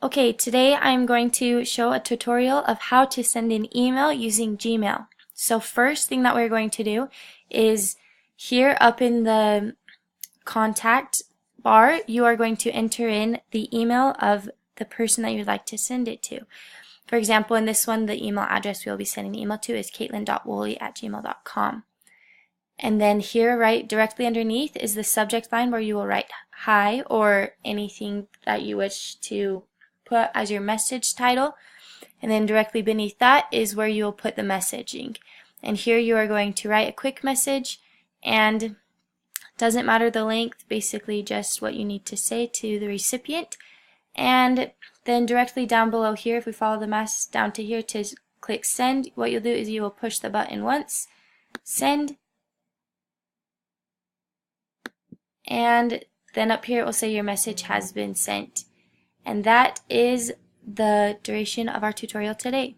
Okay, today I'm going to show a tutorial of how to send an email using Gmail. So first thing that we're going to do is here up in the contact bar, you are going to enter in the email of the person that you'd like to send it to. For example, in this one, the email address we'll be sending the email to is caitlin.woolley@gmail.com. And then here, right directly underneath, is the subject line where you will write hi or anything that you wish to put as your message title. And then directly beneath that is where you will put the messaging. And here you are going to write a quick message, and doesn't matter the length, basically just what you need to say to the recipient. And then directly down below here, if we follow the mouse down to here to click send, what you'll do is you will push the button once, send, and then up here it will say your message has been sent. And that is the duration of our tutorial today.